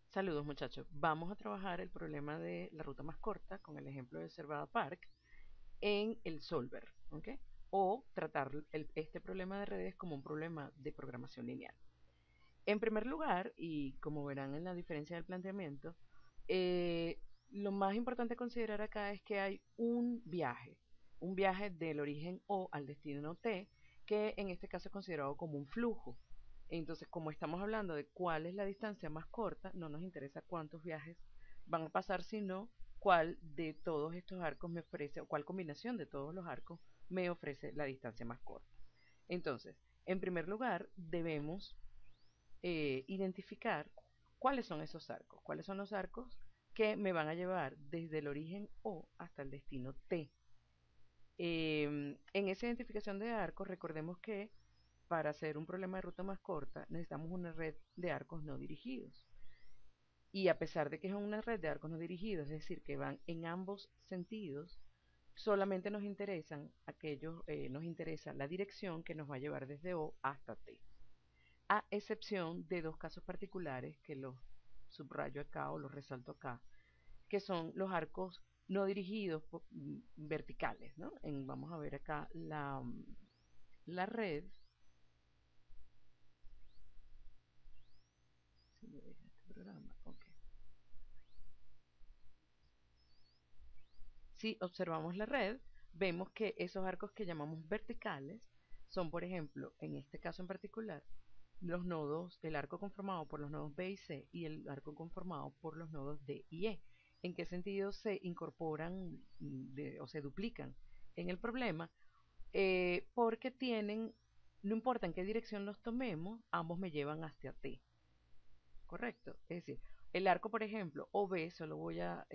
Saludos muchachos, vamos a trabajar el problema de la ruta más corta con el ejemplo de Servada Park en el Solver, ¿ok? O tratar este problema de redes como un problema de programación lineal. En primer lugar, y como verán en la diferencia del planteamiento, lo más importante a considerar acá es que hay un viaje del origen O al destino T, que en este caso es considerado como un flujo. Entonces, como estamos hablando de cuál es la distancia más corta, no nos interesa cuántos viajes van a pasar, sino cuál de todos estos arcos me ofrece, o cuál combinación de todos los arcos me ofrece la distancia más corta. Entonces, en primer lugar, debemos identificar cuáles son esos arcos, cuáles son los arcos que me van a llevar desde el origen O hasta el destino T. En esa identificación de arcos, recordemos que para hacer un problema de ruta más corta necesitamos una red de arcos no dirigidos. Y a pesar de que es una red de arcos no dirigidos, es decir, que van en ambos sentidos, solamente nos interesan aquellos, nos interesa la dirección que nos va a llevar desde O hasta T, a excepción de dos casos particulares que los subrayo acá o los resalto acá, que son los arcos no dirigidos verticales, ¿no? Vamos a ver acá la red. Si me deja este programa, ok. Si observamos la red, vemos que esos arcos que llamamos verticales son, por ejemplo, en este caso en particular, los nodos, el arco conformado por los nodos B y C y el arco conformado por los nodos D y E. ¿En qué sentido se incorporan o se duplican en el problema? Porque tienen, no importa en qué dirección los tomemos, ambos me llevan hasta T. Correcto. Es decir, el arco, por ejemplo, OB, solo voy a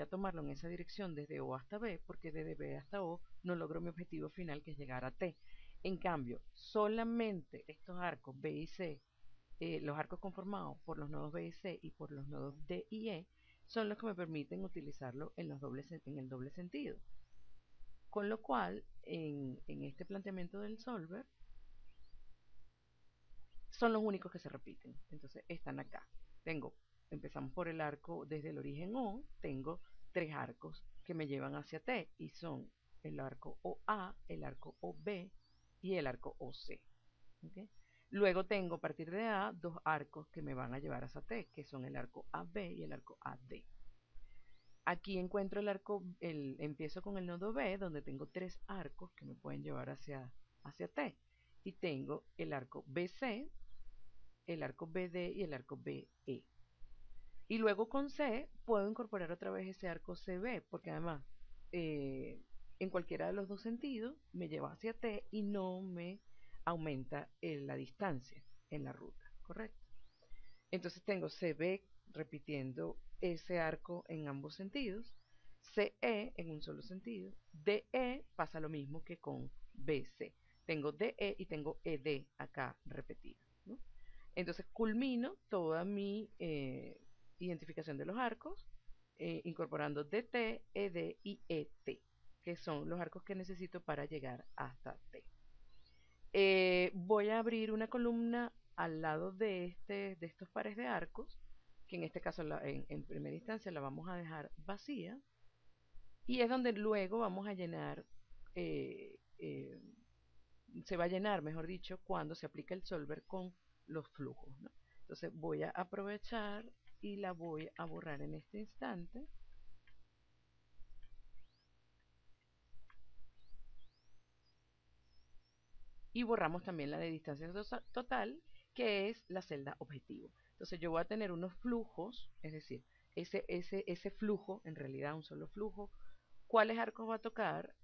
tomarlo en esa dirección desde O hasta B, porque desde B hasta O no logro mi objetivo final, que es llegar a T. En cambio, solamente estos arcos B y C, los arcos conformados por los nodos B y C y por los nodos D y E, son los que me permiten utilizarlo en el doble sentido. Con lo cual, en este planteamiento del solver, son los únicos que se repiten. Entonces están acá. Empezamos por el arco desde el origen O, tengo tres arcos que me llevan hacia T y son el arco OA, el arco OB y el arco OC. ¿Okay? Luego tengo a partir de A dos arcos que me van a llevar hacia T, que son el arco AB y el arco AD. Aquí encuentro empiezo con el nodo B, donde tengo tres arcos que me pueden llevar hacia T. Y tengo el arco BC, el arco BD y el arco BE. Y luego con C puedo incorporar otra vez ese arco CB, porque además en cualquiera de los dos sentidos me lleva hacia T y no me aumenta la distancia en la ruta, ¿correcto? Entonces tengo CB repitiendo ese arco en ambos sentidos, CE en un solo sentido, DE pasa lo mismo que con BC. Tengo DE y tengo ED acá repetido, ¿no? Entonces culmino toda mi identificación de los arcos incorporando DT, ED y ET, que son los arcos que necesito para llegar hasta T. Voy a abrir una columna al lado de estos pares de arcos, que en este caso en primera instancia la vamos a dejar vacía, y es donde luego vamos a llenar, eh, eh, se va a llenar, mejor dicho, cuando se aplica el solver con los flujos, ¿no? Entonces voy a aprovechar y la voy a borrar en este instante. Y borramos también la de distancia total, que es la celda objetivo. Entonces yo voy a tener unos flujos, es decir, ese flujo, en realidad un solo flujo, cuáles arcos va a tocar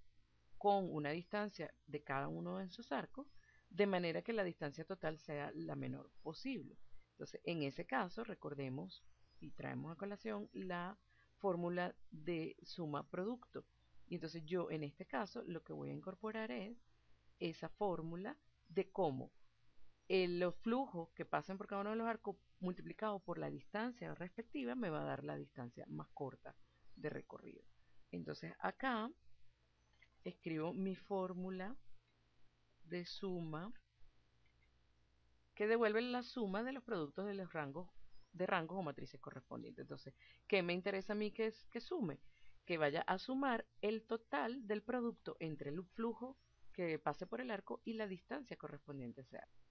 con una distancia de cada uno de esos arcos, de manera que la distancia total sea la menor posible. Entonces, en ese caso, recordemos y traemos a colación la fórmula de suma producto. Y entonces yo, en este caso, lo que voy a incorporar es esa fórmula de cómo los flujos que pasen por cada uno de los arcos multiplicado por la distancia respectiva me va a dar la distancia más corta de recorrido. Entonces acá escribo mi fórmula de suma que devuelve la suma de los productos de los rangos de rangos o matrices correspondientes. Entonces, ¿qué me interesa a mí que sume? Que vaya a sumar el total del producto entre el flujo que pase por el arco y la distancia correspondiente a ese arco.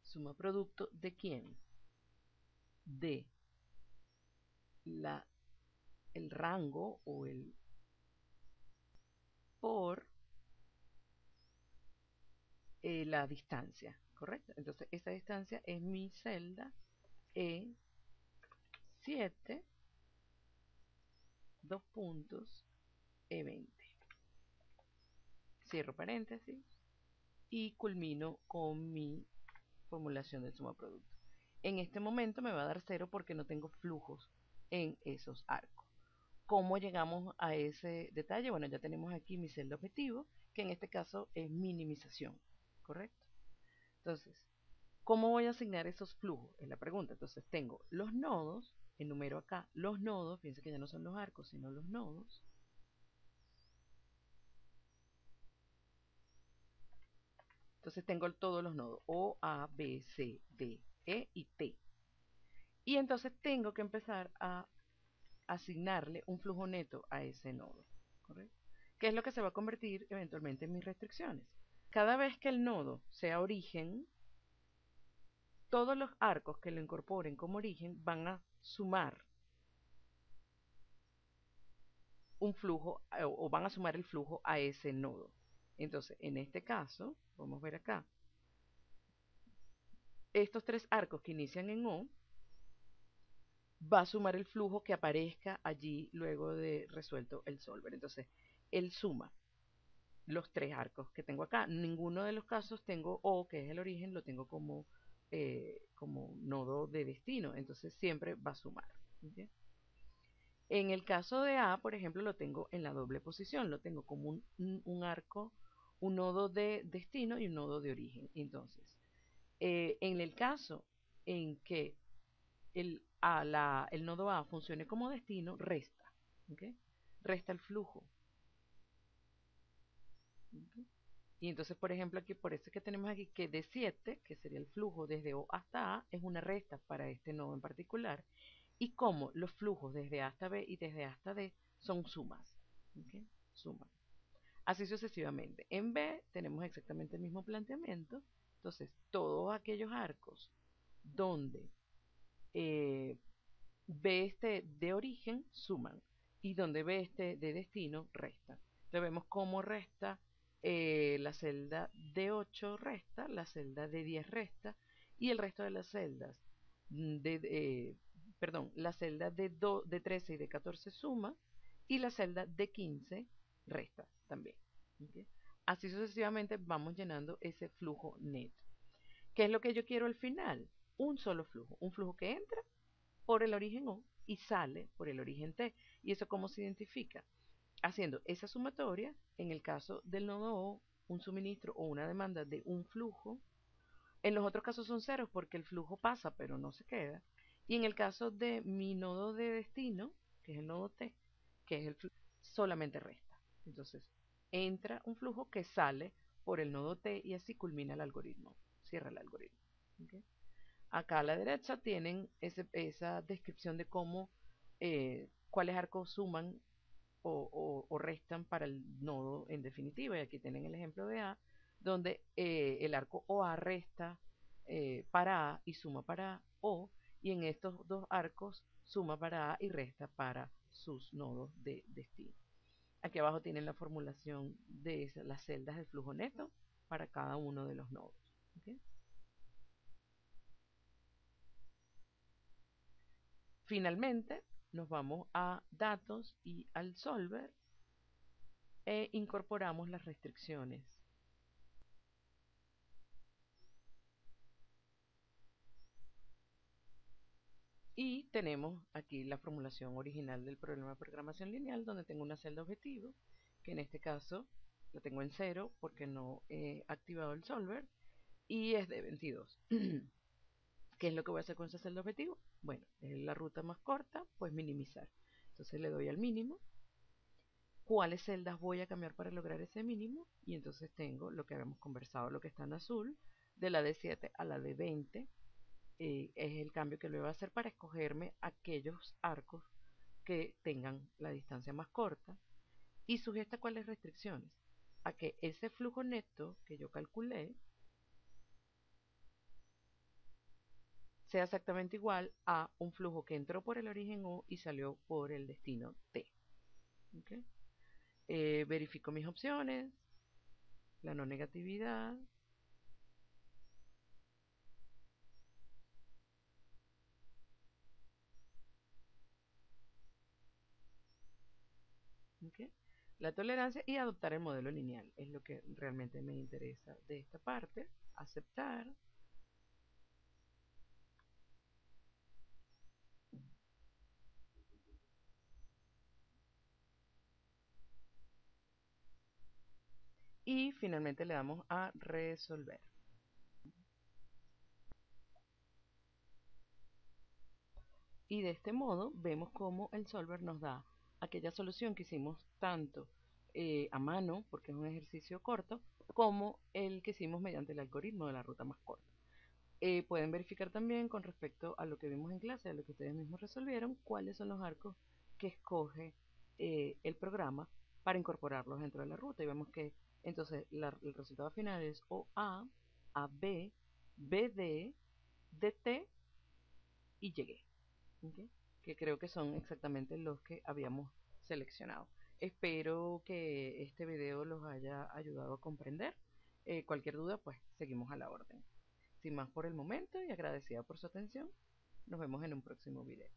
Suma producto de quién? De el rango o el por la distancia, ¿correcto? Entonces, esa distancia es mi celda E7, dos puntos, E20. Cierro paréntesis y culmino con mi formulación del suma producto. En este momento me va a dar 0 porque no tengo flujos en esos arcos. ¿Cómo llegamos a ese detalle? Bueno, ya tenemos aquí mi celda objetivo, que en este caso es minimización, ¿correcto? Entonces, ¿cómo voy a asignar esos flujos? Es la pregunta. Entonces, tengo los nodos, enumero acá los nodos, fíjense que ya no son los arcos, sino los nodos. Entonces tengo todos los nodos, O, A, B, C, D, E y T. Y entonces tengo que empezar a asignarle un flujo neto a ese nodo, ¿correcto? ¿Qué es lo que se va a convertir eventualmente en mis restricciones? Cada vez que el nodo sea origen, todos los arcos que lo incorporen como origen van a sumar un flujo o van a sumar el flujo a ese nodo. Entonces, en este caso, vamos a ver acá, estos tres arcos que inician en O va a sumar el flujo que aparezca allí luego de resuelto el solver. Entonces, él suma los tres arcos que tengo acá. Ninguno de los casos tengo O, que es el origen, lo tengo como nodo de destino. Entonces, siempre va a sumar. ¿Okay? En el caso de A, por ejemplo, lo tengo en la doble posición. Lo tengo como un arco, un nodo de destino y un nodo de origen. Entonces, en el caso en que el nodo A funcione como destino, resta. ¿Okay? Resta el flujo. ¿Okay? Y entonces, por ejemplo, aquí por eso es que tenemos aquí que D7, que sería el flujo desde O hasta A, es una resta para este nodo en particular. Y como los flujos desde A hasta B y desde A hasta D son sumas. ¿Okay? Suman. Así sucesivamente. En B tenemos exactamente el mismo planteamiento. Entonces, todos aquellos arcos donde B este de origen suman y donde B este de destino restan. Entonces vemos cómo resta la celda D8 resta, la celda D10 resta y el resto de las celdas perdón, la celda de 13 y de 14 suma y la celda de 15 resta también. ¿Okay? Así sucesivamente vamos llenando ese flujo neto. ¿Qué es lo que yo quiero al final? Un solo flujo, un flujo que entra por el origen O y sale por el origen T. ¿Y eso cómo se identifica? Haciendo esa sumatoria, en el caso del nodo O, un suministro o una demanda de un flujo. En los otros casos son ceros porque el flujo pasa pero no se queda. Y en el caso de mi nodo de destino, que es el nodo T, que es el flujo, solamente resta. Entonces, entra un flujo que sale por el nodo T y así culmina el algoritmo. Cierra el algoritmo. ¿Okay? Acá a la derecha tienen esa descripción de cómo, cuáles arcos suman o restan para el nodo en definitiva. Y aquí tienen el ejemplo de A, donde el arco OA resta para A y suma para O, y en estos dos arcos suma para A y resta para sus nodos de destino. Aquí abajo tienen la formulación de las celdas del flujo neto para cada uno de los nodos. ¿Okay? Finalmente, nos vamos a datos y al solver e incorporamos las restricciones. Y tenemos aquí la formulación original del problema de programación lineal, donde tengo una celda objetivo, que en este caso la tengo en 0 porque no he activado el solver, y es de 22. ¿Qué es lo que voy a hacer con esa celda objetivo? Bueno, es la ruta más corta, pues minimizar. Entonces le doy al mínimo. cuáles celdas voy a cambiar para lograr ese mínimo, y entonces tengo lo que habíamos conversado, lo que está en azul, de la D7 a la D20, es el cambio que le voy a hacer para escogerme aquellos arcos que tengan la distancia más corta, y sujeta cuáles restricciones, a que ese flujo neto que yo calculé sea exactamente igual a un flujo que entró por el origen O y salió por el destino T. ¿Okay? Verifico mis opciones, la no negatividad, ¿okay? La tolerancia y adoptar el modelo lineal es lo que realmente me interesa de esta parte. Aceptar. Y finalmente le damos a resolver. Y de este modo vemos cómo el solver nos da aquella solución que hicimos tanto a mano, porque es un ejercicio corto, como el que hicimos mediante el algoritmo de la ruta más corta. Pueden verificar también con respecto a lo que vimos en clase, a lo que ustedes mismos resolvieron, cuáles son los arcos que escoge el programa para incorporarlos dentro de la ruta. Y vemos que entonces el resultado final es OA, AB, BD, DT y llegué. ¿Okay? Que creo que son exactamente los que habíamos seleccionado. Espero que este video los haya ayudado a comprender. Cualquier duda, pues seguimos a la orden. Sin más por el momento y agradecida por su atención, nos vemos en un próximo video.